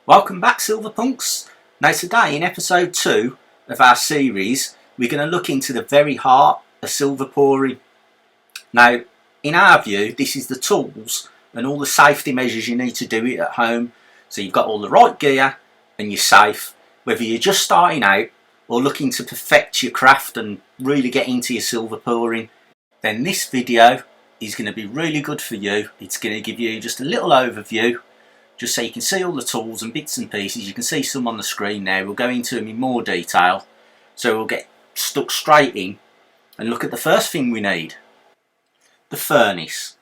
Welcome back, Silver Punks. Now today in episode 2 of our series we're going to look into the very heart of silver pouring. Now in our view this is the tools and all the safety measures you need to do it at home, so you've got all the right gear and you're safe, whether you're just starting out or looking to perfect your craft and really get into your silver pouring. Then this video is going to be really good for you. It's going to give you just a little overview, just so you can see all the tools and bits and pieces. You can see some on the screen now. We'll go into them in more detail, so we'll get stuck straight in and look at the first thing we need: the furnace.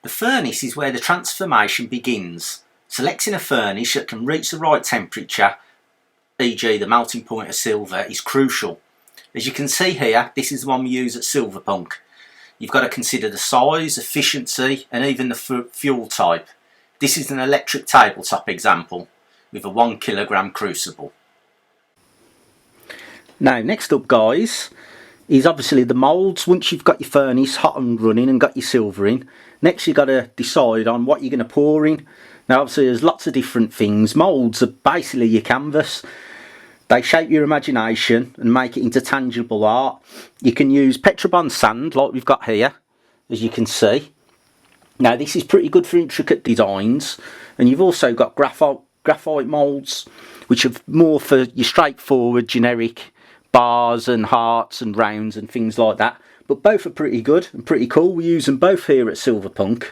The furnace is where the transformation begins. Selecting a furnace that can reach the right temperature, e.g. the melting point of silver, is crucial. As you can see here, this is the one we use at Silverpunk. You've got to consider the size, efficiency and even the fuel type. This is an electric tabletop example with a 1 kilogram crucible. Now next up guys is obviously the moulds. Once you've got your furnace hot and running and got your silver in, next you've got to decide on what you're going to pour in. Now obviously there's lots of different things. Moulds are basically your canvas. They shape your imagination and make it into tangible art. You can use Petrobond sand like we've got here, as you can see. Now this is pretty good for intricate designs, and you've also got graphite moulds, which are more for your straightforward generic bars and hearts and rounds and things like that. But both are pretty good and pretty cool. We use them both here at Silverpunk.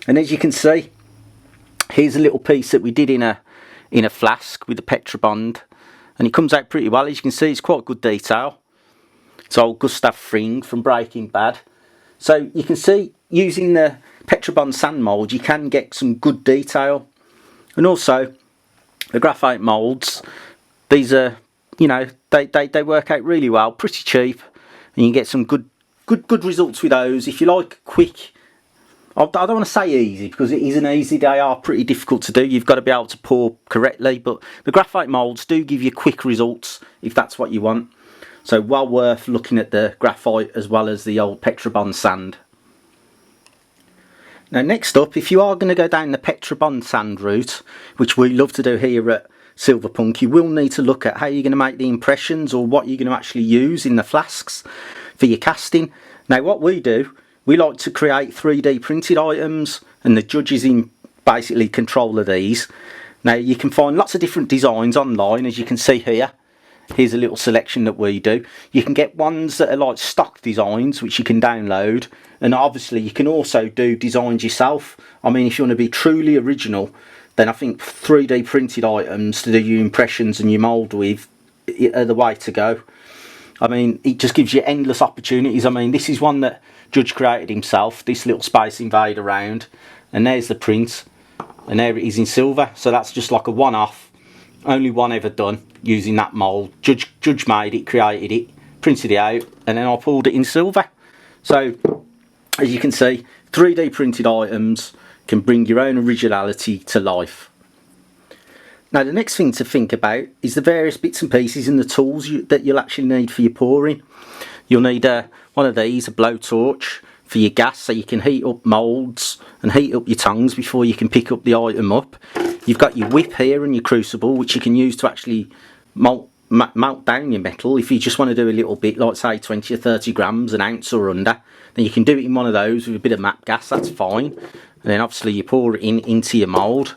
And as you can see, here's a little piece that we did in a flask with the Petrobond, and it comes out pretty well. As you can see, it's quite good detail. It's old Gustav Fring from Breaking Bad. So you can see, using the Petrobond sand mould, you can get some good detail. And also the graphite moulds, these are, you know, they work out really well, pretty cheap, and you get some good results with those. If you like quick, I don't want to say easy because it isn't easy, they are pretty difficult to do. You've got to be able to pour correctly, but the graphite moulds do give you quick results if that's what you want. So well worth looking at the graphite as well as the old Petrobond sand. Now next up, if you are going to go down the Petrobond sand route, which we love to do here at Silverpunk, you will need to look at how you're going to make the impressions, or what you're going to actually use in the flasks for your casting. Now what we do, we like to create 3D printed items, and the judge is in basically control of these. Now you can find lots of different designs online, as you can see here. Here's a little selection that we do. You can get ones that are like stock designs, which you can download, and obviously you can also do designs yourself. I mean, if you want to be truly original, then I think 3D printed items to do your impressions and your mould with are the way to go. I mean, it just gives you endless opportunities. I mean, this is one that Judge created himself, this little Space Invader round, and there's the print, and there it is in silver. So that's just like a one-off, only one ever done using that mould. Judge made it, created it, printed it out, and then I pulled it in silver. So as you can see, 3D printed items can bring your own originality to life. Now the next thing to think about is the various bits and pieces and the tools that you'll actually need for your pouring. You'll need one of these, a blowtorch for your gas, so you can heat up moulds and heat up your tongues before you can pick up the item up. You've got your whip here and your crucible, which you can use to actually melt down your metal. If you just want to do a little bit, like say 20 or 30 grams, an ounce or under, then you can do it in one of those with a bit of map gas, that's fine. And then obviously you pour it into your mould.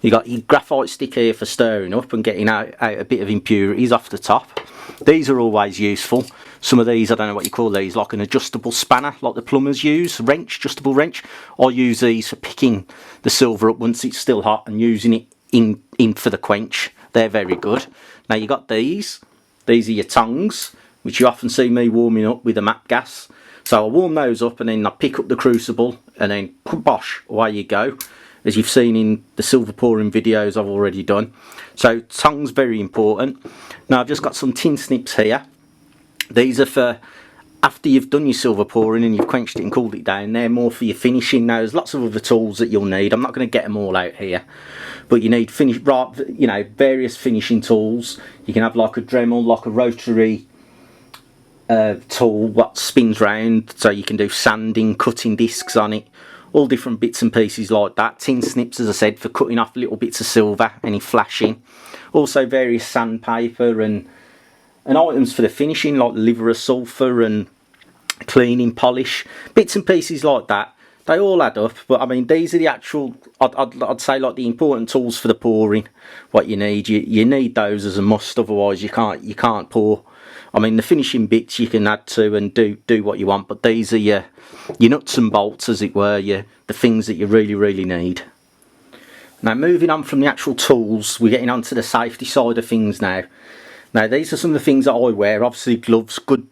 You got your graphite stick here for stirring up and getting out a bit of impurities off the top. These are always useful. Some of these, I don't know what you call these, like an adjustable spanner, like the plumbers use, adjustable wrench. I use these for picking the silver up once it's still hot and using it in for the quench. They're very good. Now you got these are your tongues, which you often see me warming up with a map gas. So I warm those up and then I pick up the crucible and then bosh, away you go, as you've seen in the silver pouring videos I've already done. So tongues very important. Now I've just got some tin snips here. These are for after you've done your silver pouring and you've quenched it and cooled it down. They're more for your finishing. Now there's lots of other tools that you'll need. I'm not going to get them all out here, but you need various finishing tools. You can have like a Dremel, like a rotary tool what spins round, so you can do sanding, cutting discs on it, all different bits and pieces like that. Tin snips, as I said, for cutting off little bits of silver, any flashing. Also various sandpaper and items for the finishing, like liver of sulphur and cleaning polish, bits and pieces like that. They all add up, but I mean, these are the actual, I'd say, like the important tools for the pouring. What you need, you need those as a must, otherwise you can't pour. I mean, the finishing bits you can add to and do what you want, but these are your nuts and bolts, as it were, the things that you really need. Now, moving on from the actual tools, we're getting onto the safety side of things now. Now, these are some of the things that I wear. Obviously, gloves, good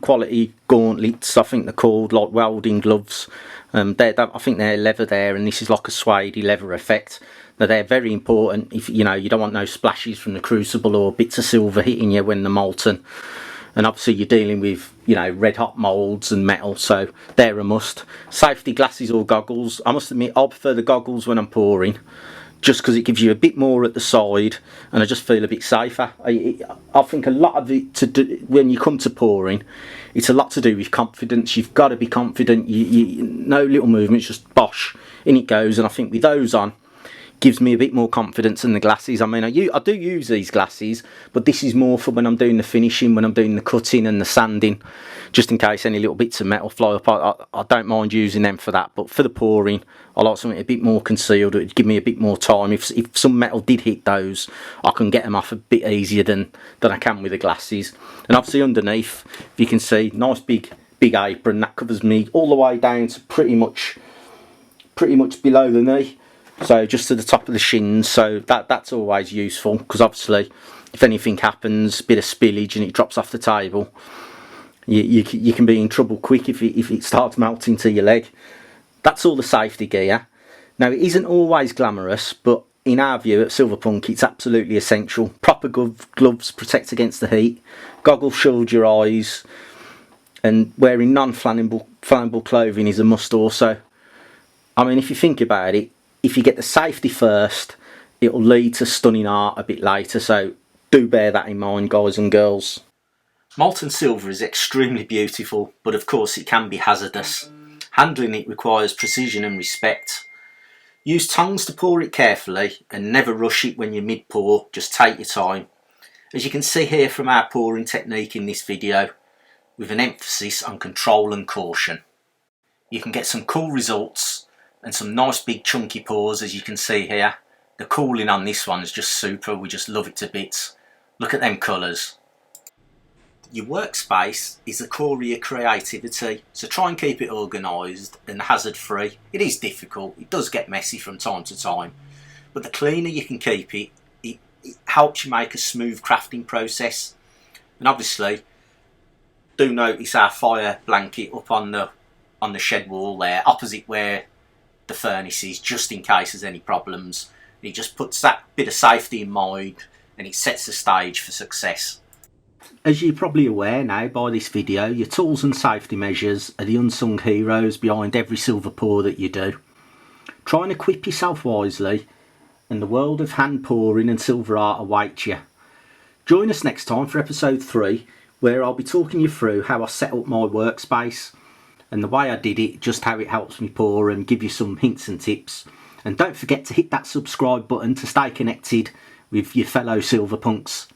quality gauntlets, I think they're called, like welding gloves. I think they're leather there, and this is like a suede leather effect. Now, they're very important if you don't want no splashes from the crucible or bits of silver hitting you when they're molten. And obviously you're dealing with red hot moulds and metal, so they're a must. Safety glasses or goggles. I must admit, I prefer the goggles when I'm pouring, just because it gives you a bit more at the side and I just feel a bit safer. I think a lot of it to do when you come to pouring, it's a lot to do with confidence. You've got to be confident. No little movements, just bosh, in it goes. And I think with those on, gives me a bit more confidence in the glasses. I mean, I do use these glasses, but this is more for when I'm doing the finishing, when I'm doing the cutting and the sanding, just in case any little bits of metal fly up. I don't mind using them for that, but for the pouring, I like something a bit more concealed. It would give me a bit more time. If some metal did hit those, I can get them off a bit easier than I can with the glasses. And obviously underneath, if you can see, nice big apron that covers me all the way down to pretty much below the knee. So just to the top of the shins, so that's always useful, because obviously if anything happens, a bit of spillage and it drops off the table, you can be in trouble quick if it starts melting to your leg. That's all the safety gear. Now, it isn't always glamorous, but in our view at Silverpunk, it's absolutely essential. Proper gloves protect against the heat, goggles shield your eyes, and wearing non-flammable clothing is a must also. I mean, if you think about it, if you get the safety first, it'll lead to stunning art a bit later, so do bear that in mind, guys and girls. Molten silver is extremely beautiful, but of course it can be hazardous. Handling it requires precision and respect. Use tongs to pour it carefully and never rush it when you're mid-pour, just take your time. As you can see here from our pouring technique in this video, with an emphasis on control and caution. You can get some cool results and some nice big chunky pours, as you can see here. The cooling on this one is just super, we just love it to bits. Look at them colours. Your workspace is the core of your creativity, so try and keep it organised and hazard free. It is difficult, it does get messy from time to time, but the cleaner you can keep it, it helps you make a smooth crafting process. And obviously, do notice our fire blanket up on the shed wall there, opposite where the furnace is, just in case there's any problems. It just puts that bit of safety in mind and it sets the stage for success. As you're probably aware now by this video, your tools and safety measures are the unsung heroes behind every silver pour that you do. Try and equip yourself wisely, and the world of hand pouring and silver art awaits you. Join us next time for episode 3, where I'll be talking you through how I set up my workspace and the way I did it, just how it helps me pour, and give you some hints and tips. And don't forget to hit that subscribe button to stay connected with your fellow Silverpunks.